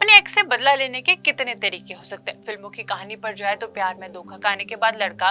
अपने एक्स से बदला लेने के कितने तरीके हो सकते हैं। फिल्मों की कहानी पर जाए तो प्यार में धोखा खाने के बाद लड़का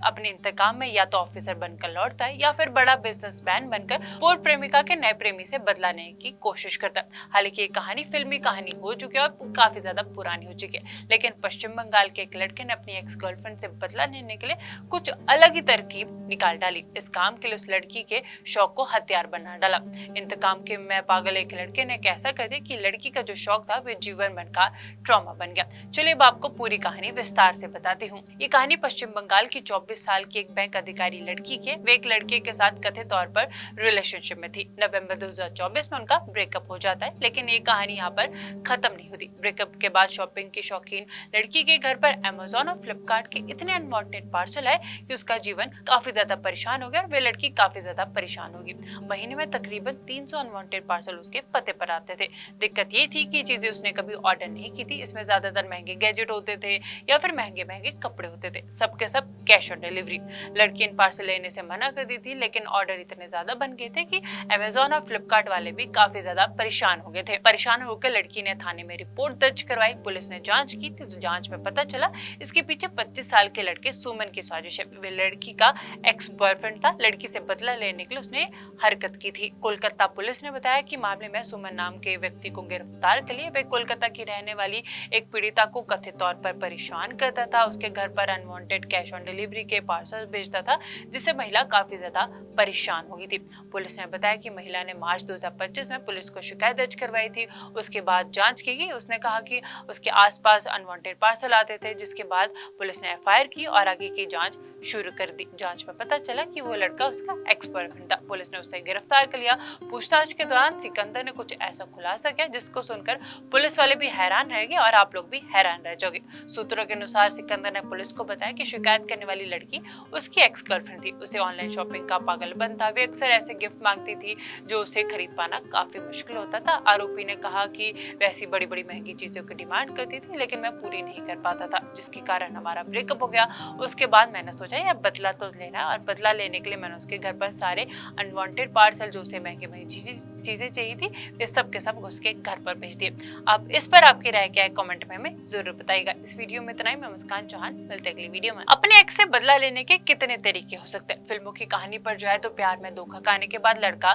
अपने इंतकाम में या तो ऑफिसर बनकर लौटता है या फिर बड़ा बिजनेसमैन बनकर पूर्व प्रेमिका के नए प्रेमी से बदला लेने की कोशिश करता है। हालांकि ये कहानी फिल्मी कहानी हो चुकी है और काफी ज्यादा पुरानी हो चुकी है, लेकिन पश्चिम बंगाल के एक लड़के ने अपनी एक्स गर्लफ्रेंड से बदला लेने के लिए कुछ अलग ही तरकीब निकाल डाली। इस काम के लिए उस लड़की के शौक को हथियार बना डाला। इंतकाम के मैं पागल एक लड़के ने कैसा कर दिया कि लड़की का जो शौक था वे जीवन भर का ट्रॉमा बन गया। चलिए अब आपको पूरी कहानी विस्तार से बताती हूँ। ये कहानी पश्चिम बंगाल की 24 साल की एक बैंक अधिकारी लड़की के वे एक लड़के के साथ कथित तौर पर रिलेशनशिप में थी। नवंबर 2024 में उनका ब्रेकअप हो जाता है, लेकिन ये कहानी यहाँ पर खत्म नहीं होती। ब्रेकअप के बाद शॉपिंग की शौकीन लड़की के घर पर अमेजोन और फ्लिपकार्ट के इतने अनवांटेड पार्सल आए कि उसका जीवन काफी ज्यादा परेशान हो गया और वे लड़की काफी ज्यादा परेशान होगी। महीने में तकरीबन 300 अनवांटेड पार्सल उसके पते पर आते थे। दिक्कत ये थी कि चीजें उसने कभी ऑर्डर नहीं की थी। इसमें ज्यादातर महंगे गैजेट होते थे या फिर महंगे महंगे कपड़े होते थे, सबके सब कैश ऑन डिलीवरी। लड़की इन पार्सल लेने से मना कर दी थी, लेकिन ऑर्डर इतने ज्यादा बन गए थे कि अमेजोन और फ्लिपकार्ट वाले भी काफी ज्यादा परेशान हो गए थे। परेशान होकर लड़की ने थाने में रिपोर्ट दर्ज करवाई। पुलिस ने जांच की थी तो जांच में पता चला इसके पीछे 25 साल के लड़के सुमन की साजिश है। वे लड़की का एक्स बॉयफ्रेंड था। लड़की से बदला लेने के लिए उसने हरकत की थी। कोलकाता पुलिस ने बताया कि मामले में सुमन नाम के व्यक्ति को गिरफ्तार कर लिया। वे कोलकाता की रहने वाली एक पीड़िता को कथित तौर पर परेशान करता था। उसके घर पर अनवांटेड कैश ऑन डिलीवरी के पार्सल भेजता था, जिससे महिला काफी ज्यादा परेशान हो गई थी। पुलिस ने बताया कि महिला ने मार्च 2025 में पुलिस को शिकायत दर्ज करवाई थी। उसके बाद जांच की गई। उसने कहा कि उसके आसपास अनवांटेड पार्सल आते थे, जिसके बाद पुलिस ने एफआईआर की और आगे की जांच शुरू कर दी। जांच में पता चला कि वो लड़का उसका एक्स बॉयफ्रेंड था। पुलिस ने उसे गिरफ्तार कर लिया। पूछताछ के दौरान सिकंदर ने कुछ ऐसा खुलासा किया जिसको सुनकर पुलिस वाले भी हैरान रह गए और आप लोग भी हैरान रह जाओगे। सूत्रों के अनुसार सिकंदर ने पुलिस को बताया कि शिकायत करने वाली लड़की उसकी एक्स गर्लफ्रेंड थी। उसे ऑनलाइन शॉपिंग का पागलपन था। वे अक्सर ऐसे गिफ्ट मांगती थी जो उसे खरीद पाना काफी मुश्किल होता था। आरोपी ने कहा कि वैसी बड़ी बड़ी महंगी चीजों की डिमांड करती थी, लेकिन मैं पूरी नहीं कर पाता था, जिसके कारण हमारा ब्रेकअप हो गया। उसके बाद मैंने सोचा यार बदला तो लेना है, और बदला लेने के लिए मैंने उसके घर पर सारे अनवांटेड पार्सल जो उसे महंगी महंगी चीजें चाहिए थी वे सब के सब उसके घर पर भेज दिए। अब इस पर आपकी राय क्या है कमेंट में हमें जरूर बताइएगा। इस वीडियो में इतना ही। मैं मुस्कान चौहान, मिलते हैं अगली वीडियो में। अपने एक्स से बदला लेने के कितने तरीके हो सकते हैं। फिल्मों की कहानी पर जाए तो प्यार में धोखा खाने के बाद लड़का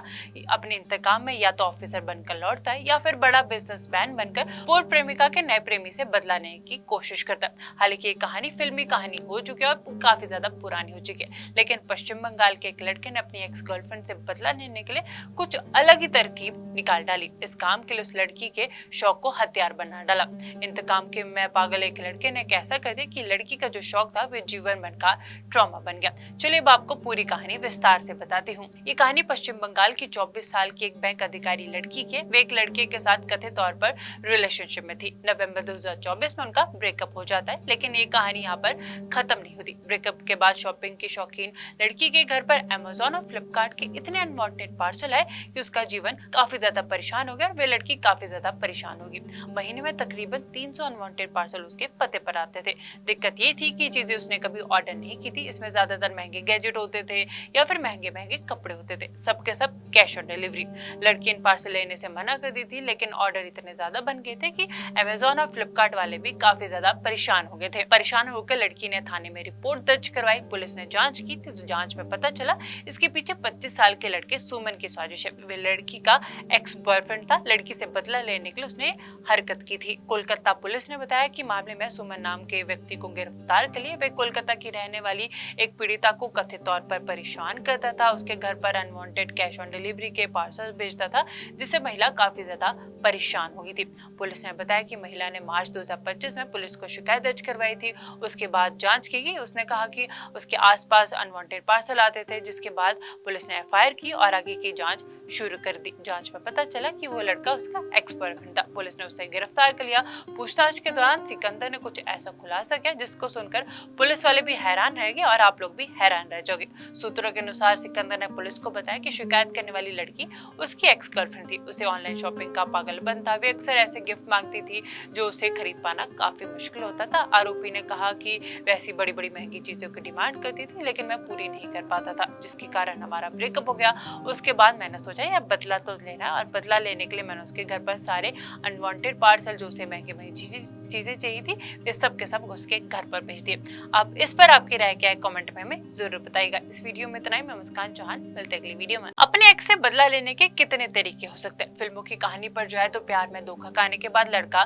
अपने इंतकाम में या तो ऑफिसर बनकर लौटता है या फिर बड़ा बिजनेसमैन बनकर पूर्व प्रेमिका के नए प्रेमी से बदला लेने की कोशिश करता है। हालांकि ये कहानी फिल्मी कहानी हो चुकी है और काफी ज्यादा पुरानी हो चुकी है, लेकिन पश्चिम बंगाल के एक लड़के ने अपनी एक्स गर्लफ्रेंड से बदला लेने के लिए कुछ अलग ही तरकीब निकाल डाली। इस काम के लिए उस लड़की के शौक को हथियार बना डाला। इंतकाम के मैं पागल एक लड़के ने कैसा कर दिया कि लड़की का जो शौक था वे जीवन भर का ट्रॉमा बन गया। चलिए अब आपको पूरी कहानी विस्तार से बताती हूँ। ये कहानी पश्चिम बंगाल की 24 साल की एक बैंक अधिकारी लड़की के वे एक लड़के के साथ कथित तौर पर रिलेशनशिप में थी। नवंबर 2024 में उनका ब्रेकअप हो जाता है, लेकिन ये कहानी यहाँ पर खत्म नहीं होती। ब्रेकअप के बाद शॉपिंग की शौकीन लड़की के घर पर अमेजोन और फ्लिपकार्ट के इतने अनवांटेड पार्सल आए कि उसका जीवन काफी ज्यादा परेशान हो गया और वे लड़की काफी ज्यादा परेशान होगी। महीने में तकरीबन 300 अनवांटेड पार्सल उसके पते पर आते थे। दिक्कत ये थी कि चीजें उसने कभी ऑर्डर नहीं की थी। इसमें ज्यादातर महंगे गैजेट होते थे या फिर महंगे महंगे कपड़े होते थे, सबके सब कैश ऑन डिलीवरी। लड़की इन पार्सल लेने से मना कर दी थी, लेकिन ऑर्डर इतने ज्यादा बन गए थे कि अमेजोन और फ्लिपकार्ट वाले भी काफी ज्यादा परेशान हो गए थे। परेशान होकर लड़की ने थाने में रिपोर्ट दर्ज करवाई। पुलिस ने जांच की थी तो जांच में पता चला इसके पीछे 25 साल के लड़के सुमन की साजिश है। वे लड़की का एक्स बॉयफ्रेंड था। लड़की से बदला लेने के लिए उसने हरकत की थी। कोलकाता पुलिस ने बताया कि मामले में सुमन नाम के व्यक्ति को गिरफ्तार कर लिया। वे कोलकाता की रहने वाली एक पीड़िता को कथित तौर पर परेशान करता था। उसके घर पर अनवांटेड कैश ऑन डिलीवरी के पार्सल भेजता था, जिससे महिला काफी ज्यादा परेशान हो गई थी। पुलिस ने बताया कि महिला ने मार्च 2025 में पुलिस को शिकायत दर्ज करवाई थी। उसके बाद जांच की गई। उसने कहा कि उसके आसपास अनवांटेड पार्सल आते थे, जिसके बाद पुलिस ने एफआईआर की और आगे की जांच शुरू कर दी। जांच में पता चला कि वो लड़का उसका एक्स बॉयफ्रेंड था। पुलिस ने उसे गिरफ्तार कर लिया। पूछताछ के दौरान सिकंदर ने कुछ ऐसा खुलासा किया जिसको सुनकर पुलिस वाले भी हैरान रह गए और आप लोग भी हैरान रह जाओगे। सूत्रों के अनुसार सिकंदर ने पुलिस को बताया कि शिकायत करने वाली लड़की उसकी एक्स गर्लफ्रेंड थी। उसे ऑनलाइन शॉपिंग का पागलपन था। वे अक्सर ऐसे गिफ्ट मांगती थी जो उसे खरीद पाना काफी मुश्किल होता था। आरोपी ने कहा कि वैसी बड़ी बड़ी महंगी चीजों की डिमांड करती थी, लेकिन मैं पूरी नहीं कर पाता था, जिसके कारण हमारा ब्रेकअप हो गया। उसके बाद मैंने सोचा यार बदला तो लेना है, और बदला लेने के लिए मैंने उसके घर पर सारे अनवांटेड अनवांटेड पार्सल जो उसे महंगी महंगी चीजें चाहिए थी वे सब के सब उसके घर पर भेज दिए। अब इस पर आपकी राय क्या है कमेंट में हमें जरूर बताइएगा। इस वीडियो में इतना ही। मैं मुस्कान चौहान, मिलते हैं अगली वीडियो में। अपने एक्स से बदला लेने के कितने तरीके हो सकते हैं? फिल्मों की कहानी पर जाए तो प्यार में धोखा खाने के बाद लड़का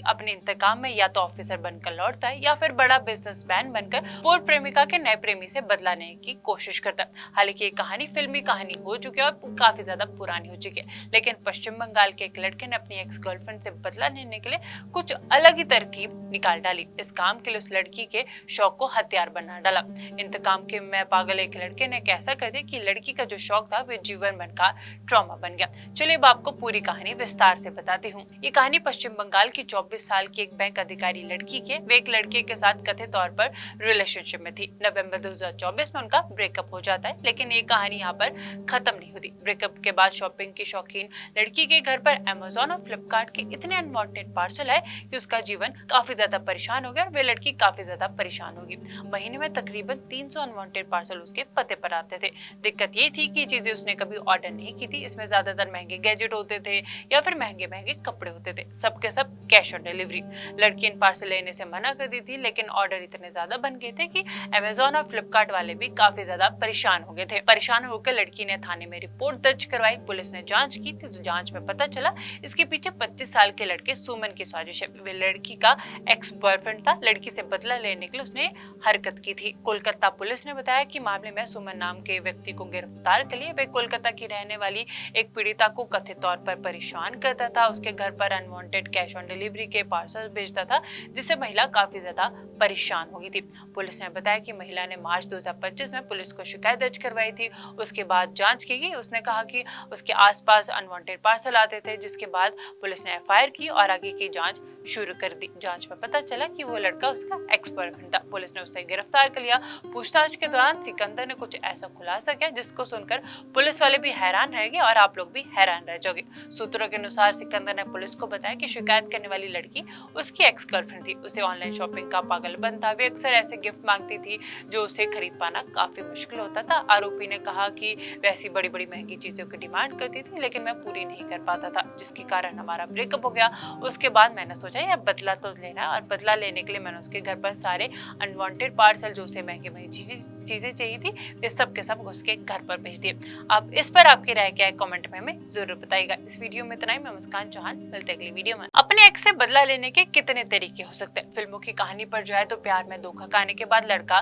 अपने इंतकाम में या तो ऑफिसर बनकर लौटता है या फिर बड़ा बिजनेसमैन बनकर पूर्व प्रेमिका के नए प्रेमी से बदला लेने की कोशिश करता है। हालांकि ये कहानी फिल्मी कहानी हो चुकी है और काफी ज्यादा पुरानी हो चुकी है, लेकिन पश्चिम बंगाल के एक लड़के ने अपनी एक्स गर्लफ्रेंड से बदला लेने के लिए कुछ अलग ही तरकीब निकाल डाली। इस काम के लिए उस लड़की के शौक को हथियार बना डाला। इंतकाम के मैं पागल एक लड़के ने कैसा कर दिया कि लड़की का जो शौक था वो जीवन भर का ट्रॉमा बन गया। चलिए अब आपको पूरी कहानी विस्तार से बताती हूँ। ये कहानी पश्चिम बंगाल की 24 साल की एक बैंक अधिकारी लड़की के वे एक लड़के के साथ कथित तौर पर रिलेशनशिप में थी। नवंबर 2024 में उनका ब्रेकअप हो जाता है, लेकिन ये कहानी यहाँ पर खत्म नहीं होती। ब्रेकअप के बाद शॉपिंग की शौकीन लड़की के घर पर अमेज़न और फ्लिपकार्ट के इतने अनवांटेड पार्सल आए कि उसका जीवन काफी ज्यादा परेशान हो गया और वे लड़की काफी ज्यादा परेशान होगी। महीने में तकरीबन 300 अनवांटेड पार्सल उसके पते पर आते थे। दिक्कत ये थी कि चीजें उसने कभी ऑर्डर नहीं की थी। इसमें ज्यादातर महंगे गैजेट होते थे या फिर महंगे महंगे कपड़े होते थे, सबके सब कैश ऑन डिलीवरी। लड़की इन पार्सल लेने से मना कर दी थी, लेकिन ऑर्डर इतने ज्यादा बन गए थे कि अमेज़न और फ्लिपकार्ट वाले भी काफी ज्यादा परेशान हो गए थे। परेशान होकर लड़की ने थाने में रिपोर्ट दर्ज करवाई। पुलिस ने जांच की थी तो जांच में पता चला इसके पीछे 25 साल के लड़के सुमन की साजिश है। वे लड़की का एक्स बॉयफ्रेंड था। लड़की से बदला लेने के लिए उसने हरकत की थी। कोलकाता पुलिस ने बताया कि मामले में सुमन नाम के व्यक्ति को गिरफ्तार कर लिया। वे कोलकाता की रहने वाली एक पीड़िता को कथित तौर पर परेशान करता था, उसके घर पर अनवांटेड कैश ऑन डिलीवरी के पार्सल भेजता था, जिससे महिला काफी ज्यादा परेशान हो गई थी। पुलिस ने बताया कि महिला ने मार्च 2025 में पुलिस को शिकायत दर्ज करवाई थी। उसके बाद जांच की गई। उसने कहा कि उसके आसपास अनवांटेड पार्सल आते थे, जिसके बाद पुलिस ने एफआईआर की और आगे की जांच शुरू कर दी। जांच में पता चला कि वो लड़का उसका एक्स बॉयफ्रेंड था। पुलिस ने उसे गिरफ्तार कर लिया। पूछताछ के दौरान सिकंदर ने कुछ ऐसा खुलासा किया जिसको सुनकर पुलिस वाले भी हैरान रह गए और आप लोग भी हैरान रह जाओगे। सूत्रों के अनुसार सिकंदर ने पुलिस को बताया कि शिकायत करने वाली लड़की उसकी एक्स गर्लफ्रेंड थी। उसे ऑनलाइन शॉपिंग का पागलपन था। वे अक्सर ऐसे गिफ्ट मांगती थी जो उसे खरीद पाना काफी मुश्किल होता था। आरोपी ने कहा कि वैसी बड़ी बड़ी महंगी चीजों की डिमांड करती थी, लेकिन मैं पूरी नहीं कर पाता था, जिसके कारण हमारा ब्रेकअप हो गया। उसके बाद मैंने सोचा यार बदला तो लेना है, और बदला लेने के लिए मैंने उसके घर पर सारे अनवांटेड पार्सल जो उसे महंगी महंगी चीजें चाहिए थी वे सब के सब उसके घर पर भेज दिए। अब इस पर आपकी राय क्या है कमेंट में हमें जरूर बताइएगा। इस वीडियो में इतना ही। मैं मुस्कान चौहान, मिलते हैं अगली वीडियो में। अपने एक्स से बदला लेने के कितने तरीके हो सकते हैं? फिल्मों की कहानी पर जाए तो प्यार में धोखा खाने के बाद लड़का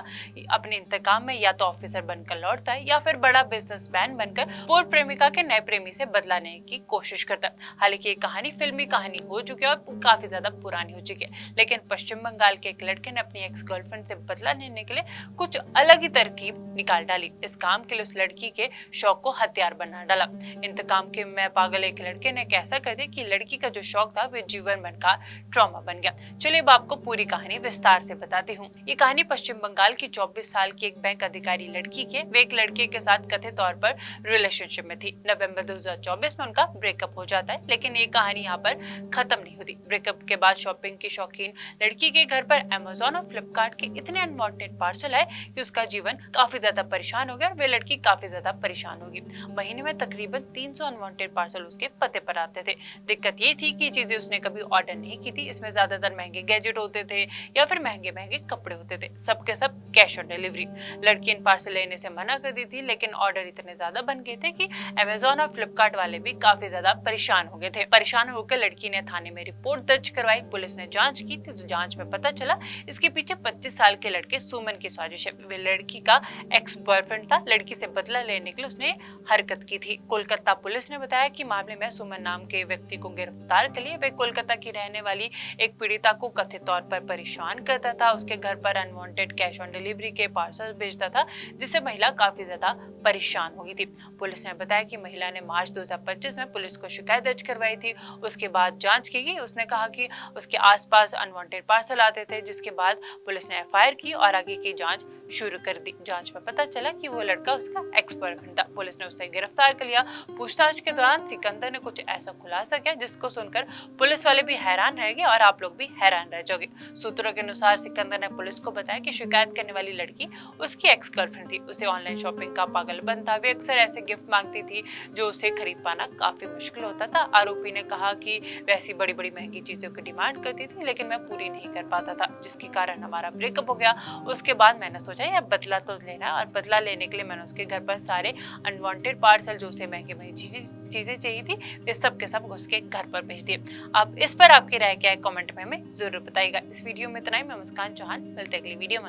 अपने इंतकाम में या तो ऑफिसर बनकर लौटता है या फिर बड़ा बिजनेसमैन बनकर पूर्व प्रेमिका के नए प्रेमी से बदला लेने की कोशिश करता है। हालांकि ये कहानी फिल्मी कहानी हो चुकी है और काफी ज्यादा पुरानी हो चुकी है, लेकिन पश्चिम बंगाल के एक लड़के ने अपनी एक्स गर्लफ्रेंड से बदला लेने के लिए कुछ अलग ही तरकीब निकाल डाली। इस काम के लिए उस लड़की के शौक को हथियार बना डाला। इंतकाम के मैं पागल एक लड़के ने कैसा कर दिया कि लड़की का जो शौक था वो जीवन भर का ट्रॉमा बन गया। चलिए अब आपको पूरी कहानी विस्तार से बताती हूँ। ये कहानी पश्चिम बंगाल की 24 साल की एक बैंक अधिकारी लड़की के वे एक लड़के के साथ कथित तौर पर रिलेशनशिप में थी। नवंबर 2024 में उनका ब्रेकअप हो जाता है, लेकिन ये कहानी यहाँ पर खत्म नहीं होती। ब्रेकअप के बाद शॉपिंग की शौकीन लड़की के घर पर अमेज़न और फ्लिपकार्ट के इतने अनवांटेड पार्सल आए कि उसका जीवन काफी ज्यादा परेशान हो गया और वे लड़की काफी ज्यादा परेशान होगी। महीने में तकरीबन 300 अनवांटेड पार्सल उसके पते पर आते थे। दिक्कत ये थी कि चीजें उसने कभी ऑर्डर नहीं की थी। इसमें ज्यादातर महंगे गैजेट होते थे या फिर महंगे महंगे कपड़े होते थे, सबके सब कैश ऑन डिलीवरी। लड़की इन पार्सल लेने से मना कर दी थी, लेकिन ऑर्डर इतने ज्यादा बन गए थे कि अमेज़न और फ्लिपकार्ट वाले भी काफी ज्यादा परेशान हो गए थे। परेशान होकर लड़की ने थाने में रिपोर्ट दर्ज करवाई। पुलिस ने जांच की थी तो जांच में पता चला इसके पीछे 25 साल के लड़के सुमन की साजिश है। वे लड़की का एक्स बॉयफ्रेंड था। लड़की से बदला लेने के लिए उसने हरकत की थी। कोलकाता पुलिस ने बताया कि मामले में सुमन नाम के व्यक्ति को गिरफ्तार कर लिया। वे कोलकाता की रहने वाली एक पीड़िता को कथित तौर पर परेशान करता था, उसके घर पर अनवांटेड कैश ऑन डिलीवरी के पार्सल भेजता था, जिससे महिला काफी ज्यादा परेशान हो गई थी। पुलिस ने बताया कि महिला ने मार्च 2025 में पुलिस को शिकायत दर्ज करवाई थी। उसके बाद जांच की गई। उसने कहा कि उसके आसपास अनवांटेड पार्सल आते थे, जिसके बाद पुलिस ने एफआईआर की और आगे की जांच शुरू कर दी। जांच में पता चला कि वो लड़का उसका एक्स बॉयफ्रेंड था। पुलिस ने उसे गिरफ्तार कर लिया। पूछताछ के दौरान सिकंदर ने कुछ ऐसा खुलासा किया जिसको सुनकर पुलिस वाले भी हैरान रह गए और आप लोग भी हैरान रह जाओगे। सूत्रों के अनुसार सिकंदर ने पुलिस को बताया कि शिकायत करने वाली लड़की उसकी एक्स गर्लफ्रेंड थी। उसे ऑनलाइन शॉपिंग का पागलपन था। वे अक्सर ऐसे गिफ्ट मांगती थी जो उसे खरीद पाना काफी मुश्किल होता था। आरोपी ने कहा कि वैसी बड़ी बड़ी महंगी चीज़ों की डिमांड करती थी, लेकिन मैं पूरी नहीं कर पाता था, जिसके कारण हमारा ब्रेकअप हो गया। उसके बाद मैंने सोचा यार बदला तो लेना है, और बदला लेने के लिए मैंने उसके घर पर सारे अनवांटेड पार्सल जो उसे महंगी महंगी चीज़ें चाहिए थी वे सब के सब उसके घर पर भेज दिए। अब इस पर आपकी राय क्या है, कमेंट में हमें जरूर बताइएगा। इस वीडियो में इतना ही। मैं मुस्कान चौहान, मिलते हैं अगली वीडियो में।